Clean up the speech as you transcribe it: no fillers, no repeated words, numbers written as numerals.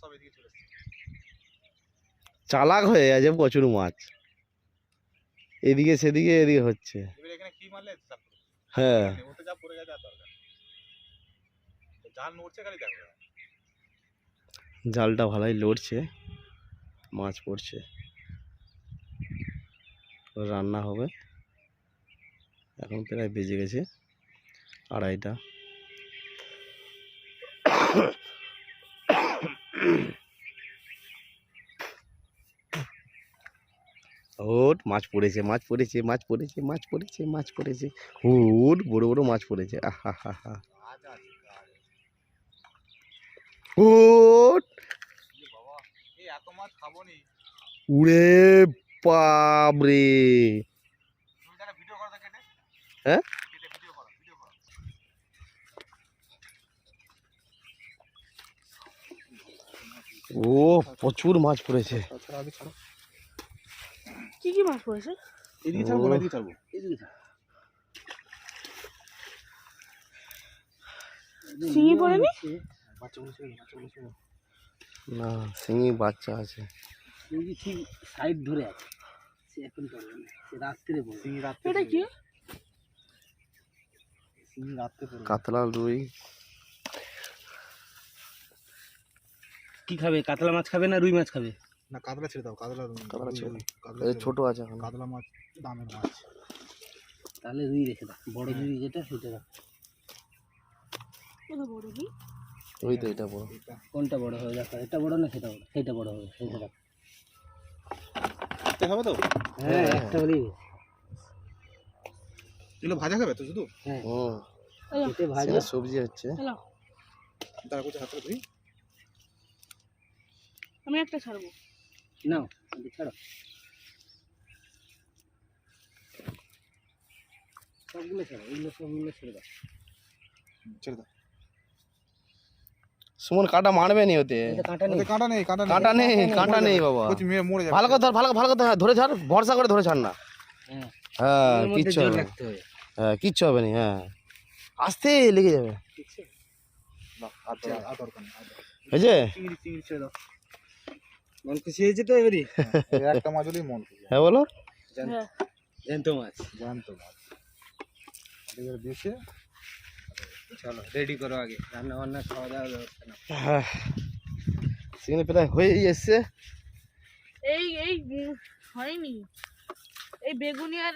সব এদিকে চলে এসেছে। চালাক হয়ে গেছে প্রচুর মাছ, এদিকে সেদিকে এদিকে হচ্ছে। এবার এখানে কি মারলে হ্যাঁ ওতে যা পড়ে গেছে আর দরকার জাল নড়ছে খালি দেখো। জালটা ভালোই লড়ছে, মাছ পড়ছে, রান্না হবে। এখন প্রায় বেজে গেছে 2:30টা। ওট মাছ পড়েছে, মাছ পড়েছে, মাছ পড়েছে, মাছ পড়েছে, মাছ পড়েছে। ওট বড় বড় মাছ পড়েছে। আহা হা হা। ওট বাবা এই এত মাছ খাবো নি। উড়ে বাপরে। তুমি জানা ভিডিও করো কেটে। হ্যাঁ কেটে ভিডিও করো, ভিডিও করো। ও প্রচুর মাছ পড়েছে। ছাড়া আগে ছাড়ো। কি কি মাছ পড়েছে? এদিকে ছাড়বো না, এদিকে ছাড়বো। এদিকে ছাড়ো। শিঙি পড়েনি? বাচ্চাগুলো ছিল, বাচ্চাগুলো ছিল। না শিঙি বাচ্চা আছে। শিঙি ঠিক সাইড ধরে আছে, সে এখন পড়বে না, সে রাত্রে পড়বে। শিঙি রাত্রে এটা কি? শিঙি রাত্রে পড়বে। কাতলা রুই কি খাবে? কাতলা মাছ খাবে না রুই মাছ খাবে? না কাতলা ছেড়ে দাও, কাতলা কাতলা ছেড়ে দাও। কাতলা এই ছোট আছে এখন। কাতলা মাছ দামের মাছ। তাহলে রুই রেখে দাও, বড় রুই যেটা সেটা রাখ। এটা বড় কি? ওই তো এটা বড়। এটা কোনটা বড় হবে দেখো, এটা বড় না সেটা বড়? সেটা বড় হবে, সেটা রাখ। এটা হবে তো? হ্যাঁ একটা হলেই এগুলো ভাজা খাবে তো শুধু? হ্যাঁ, হুম কেটে ভাজা। সেটা সবজি হচ্ছে। হ্যালো, তার করতে হাতে ধুই। আমি একটা ছাড়বো। নাও এটা ছাড়ো, সবগুলো ছাড়ো, এগুলো সবগুলো ছেড়ে দাও। ছেড়ে দাও। সুমন কাটা মারবে নি ওতে। এটা কাঁটা নেই। ওতে কাঁটা নেই, কাঁটা কাঁটা নেই, কাঁটা নেই বাবা। কচি মেয়ে মরে যাবে। ভালো কথা ধর, ভালো কথা ধরে ছাড়, ভরসা করে ধরে ছাড় না। হ্যাঁ, হ্যাঁ এর মধ্যে কিচ্ছু জোর হবে না। রাখতে হবে। হ্যাঁ কিচ্ছু হবে না। হ্যাঁ আস্তে লেগে যাবে। ঠিক আছে, না আচ্ছা আর দরকার নেই। এই যে চিংড়ি চিংড়ি ছেড়ে দাও। মন খুশি হয়েছে তো এবারে? এই একটা মাছ হলেই মন খুশি। হ্যাঁ বলো। হ্যাঁ, জ্যান্ত মাছ। জ্যান্ত মাছ। এবার বেশি চলো রেডি করো, আগে রান্না বান্না খাওয়া দাওয়ার ব্যবস্থা নাও। হ্যাঁ সেখানে প্রায় হয়েই এসছে। এই হয়নি। এই বেগুনি আর